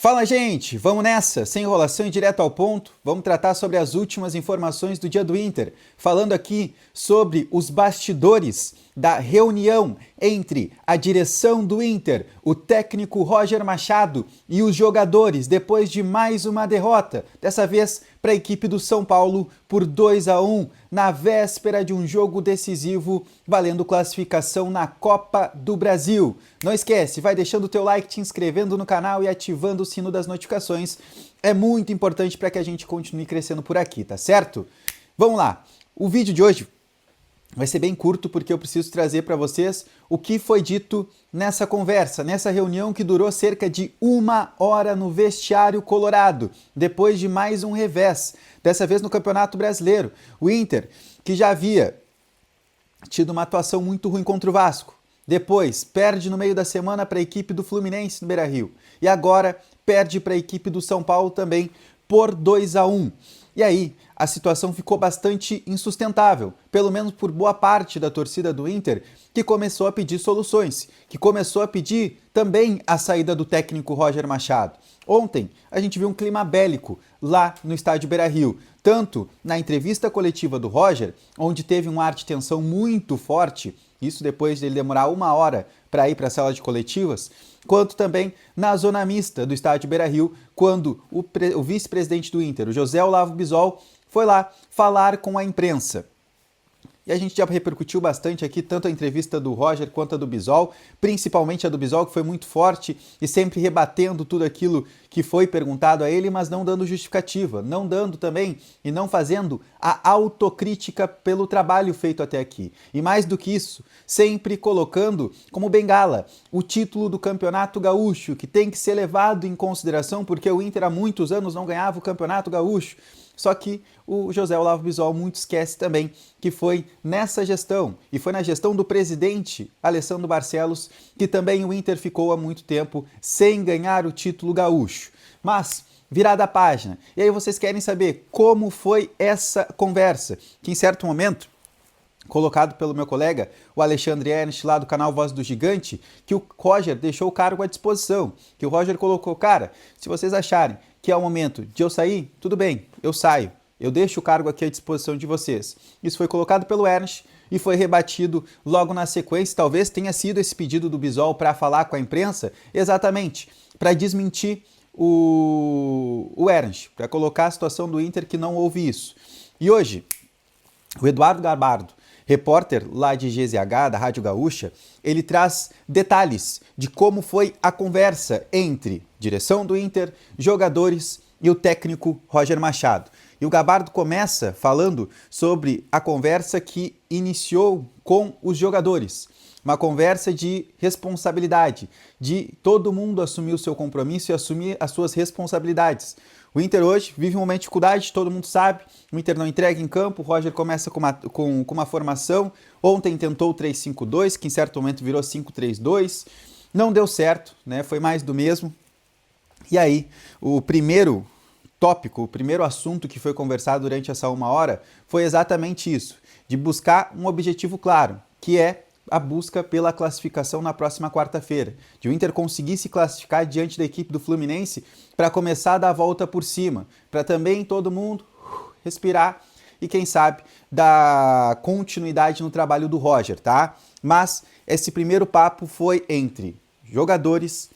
Fala, gente! Vamos nessa, sem enrolação e direto ao ponto. Vamos tratar sobre as últimas informações do dia do Inter, falando aqui sobre os bastidores da reunião entre a direção do Inter, o técnico Roger Machado e os jogadores depois de mais uma derrota, dessa vez para a equipe do São Paulo por 2-1 na véspera de um jogo decisivo valendo classificação na Copa do Brasil. Não esquece, vai deixando o teu like, te inscrevendo no canal e ativando o sino das notificações. É muito importante para que a gente continue crescendo por aqui, tá certo? Vamos lá, o vídeo de hoje vai ser bem curto porque eu preciso trazer para vocês o que foi dito nessa conversa, nessa reunião que durou cerca de 1 hora no vestiário colorado, depois de mais um revés, dessa vez no Campeonato Brasileiro. O Inter, que já havia tido uma atuação muito ruim contra o Vasco, depois perde no meio da semana para a equipe do Fluminense no Beira-Rio e agora perde para a equipe do São Paulo também por 2-1. E aí, a situação ficou bastante insustentável, pelo menos por boa parte da torcida do Inter, que começou a pedir soluções, que começou a pedir também a saída do técnico Roger Machado. Ontem, a gente viu um clima bélico lá no estádio Beira-Rio, tanto na entrevista coletiva do Roger, onde teve um ar de tensão muito forte, isso depois de ele demorar 1 hora para ir para a sala de coletivas, quanto também na zona mista do estádio Beira-Rio, quando o vice-presidente do Inter, o José Olavo Bisol, foi lá falar com a imprensa. E a gente já repercutiu bastante aqui, tanto a entrevista do Roger quanto a do Bisol, principalmente a do Bisol, que foi muito forte e sempre rebatendo tudo aquilo que foi perguntado a ele, mas não dando justificativa, não dando também e não fazendo a autocrítica pelo trabalho feito até aqui. E mais do que isso, sempre colocando como bengala o título do Campeonato Gaúcho, que tem que ser levado em consideração porque o Inter há muitos anos não ganhava o Campeonato Gaúcho. Só que o José Olavo Bisol muito esquece também que foi nessa gestão, e foi na gestão do presidente Alessandro Barcelos, que também o Inter ficou há muito tempo sem ganhar o título gaúcho. Mas, virada a página, e aí vocês querem saber como foi essa conversa, que em certo momento, colocado pelo meu colega, o Alexandre Ernst, lá do canal Voz do Gigante, que o Roger deixou o cargo à disposição, que o Roger colocou, cara, se vocês acharem que é o momento de eu sair, tudo bem, eu saio, eu deixo o cargo aqui à disposição de vocês. Isso foi colocado pelo Ernst e foi rebatido logo na sequência, talvez tenha sido esse pedido do Bisol para falar com a imprensa, exatamente, para desmentir o Ernst, para colocar a situação do Inter que não houve isso. E hoje, o Eduardo Gabardo, repórter lá de GZH, da Rádio Gaúcha, ele traz detalhes de como foi a conversa entre direção do Inter, jogadores e o técnico Roger Machado. E o Gabardo começa falando sobre a conversa que iniciou com os jogadores. Uma conversa de responsabilidade, de todo mundo assumir o seu compromisso e assumir as suas responsabilidades. O Inter hoje vive um momento de dificuldade, todo mundo sabe, o Inter não entrega em campo, o Roger começa com uma formação, ontem tentou o 3-5-2, que em certo momento virou 5-3-2, não deu certo, né? Foi mais do mesmo. E aí, o primeiro tópico, o primeiro assunto que foi conversado durante essa 1 hora foi exatamente isso, de buscar um objetivo claro, que é a busca pela classificação na próxima quarta-feira, de o Inter conseguir se classificar diante da equipe do Fluminense para começar a dar a volta por cima, para também todo mundo respirar e quem sabe dar continuidade no trabalho do Roger, tá? Mas esse primeiro papo foi entre jogadores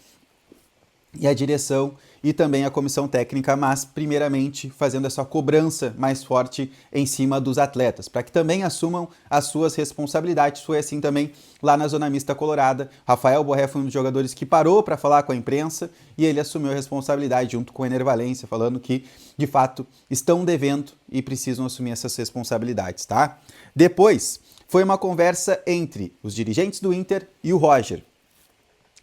e a direção e também a comissão técnica, mas primeiramente fazendo essa cobrança mais forte em cima dos atletas, para que também assumam as suas responsabilidades. Foi assim também lá na Zona Mista Colorada. Rafael Borré foi um dos jogadores que parou para falar com a imprensa e ele assumiu a responsabilidade junto com o Ener Valencia, falando que, de fato, estão devendo e precisam assumir essas responsabilidades, tá? Depois, foi uma conversa entre os dirigentes do Inter e o Roger.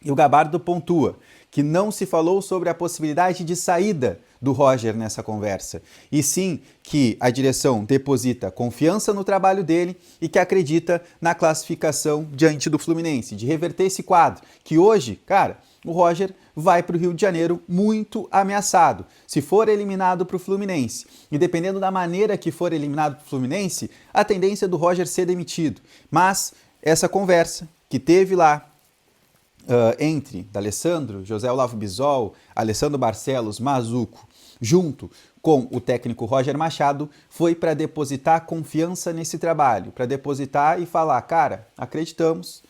E o Gabardo pontua que não se falou sobre a possibilidade de saída do Roger nessa conversa, e sim que a direção deposita confiança no trabalho dele e que acredita na classificação diante do Fluminense, de reverter esse quadro, que hoje, cara, o Roger vai para o Rio de Janeiro muito ameaçado. Se for eliminado para o Fluminense, e dependendo da maneira que for eliminado para o Fluminense, a tendência do Roger ser demitido. Mas essa conversa que teve lá entre D'Alessandro, José Olavo Bisol, Alessandro Barcelos, Mazuco, junto com o técnico Roger Machado, foi para depositar confiança nesse trabalho, para depositar e falar, cara, acreditamos,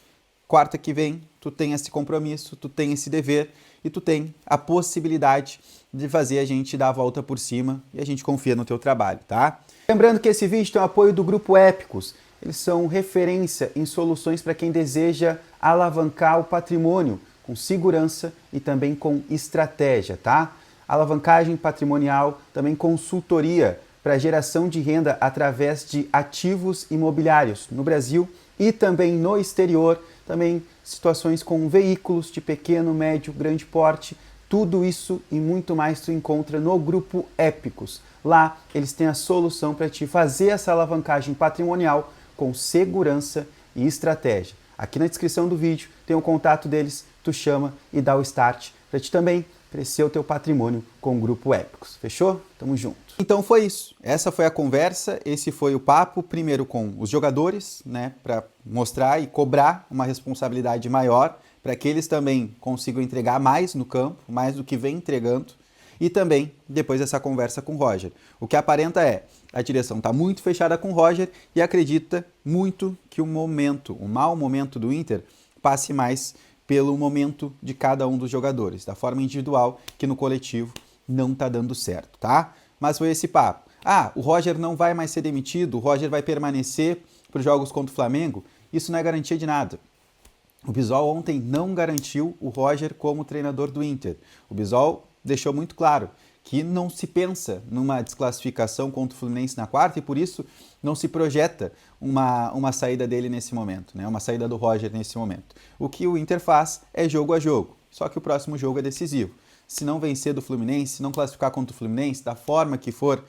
quarta que vem tu tem esse compromisso, tu tem esse dever e tu tem a possibilidade de fazer a gente dar a volta por cima e a gente confia no teu trabalho, tá? Lembrando que esse vídeo tem o apoio do Grupo Épicos. Eles são referência em soluções para quem deseja alavancar o patrimônio com segurança e também com estratégia, tá? Alavancagem patrimonial, também consultoria para geração de renda através de ativos imobiliários no Brasil e também no exterior, também situações com veículos de pequeno, médio, grande porte, tudo isso e muito mais tu encontra no Grupo Épicos. Lá eles têm a solução para te fazer essa alavancagem patrimonial com segurança e estratégia. Aqui na descrição do vídeo tem o contato deles, tu chama e dá o start para te também crescer o teu patrimônio com o Grupo Épicos. Fechou? Tamo junto. Então foi isso. Essa foi a conversa, esse foi o papo, primeiro com os jogadores, né, para mostrar e cobrar uma responsabilidade maior, para que eles também consigam entregar mais no campo, mais do que vem entregando, e também depois dessa conversa com o Roger. O que aparenta é, a direção está muito fechada com o Roger e acredita muito que o mau momento do Inter passe mais pelo momento de cada um dos jogadores, da forma individual, que no coletivo não está dando certo, tá? Mas foi esse papo. Ah, o Roger não vai mais ser demitido, o Roger vai permanecer para os jogos contra o Flamengo. Isso não é garantia de nada. O Bisol ontem não garantiu o Roger como treinador do Inter. O Bisol deixou muito claro que não se pensa numa desclassificação contra o Fluminense na quarta e por isso não se projeta uma saída dele nesse momento, né? Uma saída do Roger nesse momento. O que o Inter faz é jogo a jogo, só que o próximo jogo é decisivo. Se não vencer do Fluminense, se não classificar contra o Fluminense, da forma que for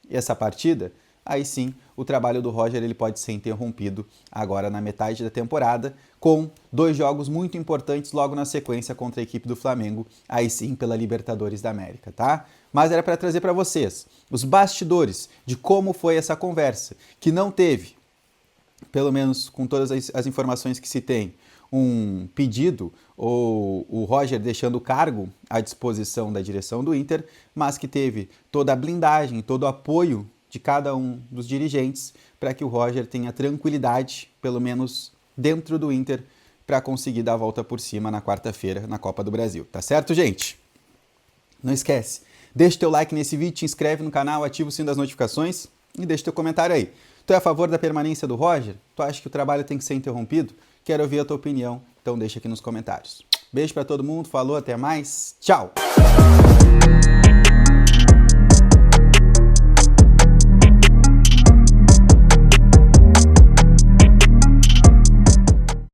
essa partida, aí sim o trabalho do Roger ele pode ser interrompido agora na metade da temporada, com 2 jogos muito importantes logo na sequência contra a equipe do Flamengo, aí sim pela Libertadores da América, tá? Mas era para trazer para vocês os bastidores de como foi essa conversa, que não teve, pelo menos com todas as informações que se tem, um pedido ou o Roger deixando o cargo à disposição da direção do Inter, mas que teve toda a blindagem, todo o apoio de cada um dos dirigentes para que o Roger tenha tranquilidade, pelo menos dentro do Inter, para conseguir dar a volta por cima na quarta-feira na Copa do Brasil. Tá certo, gente? Não esquece, deixa teu like nesse vídeo, te inscreve no canal, ativa o sino das notificações e deixa teu comentário aí. Tu é a favor da permanência do Roger? Tu acha que o trabalho tem que ser interrompido? Quero ouvir a tua opinião, então deixa aqui nos comentários. Beijo para todo mundo, falou, até mais, tchau!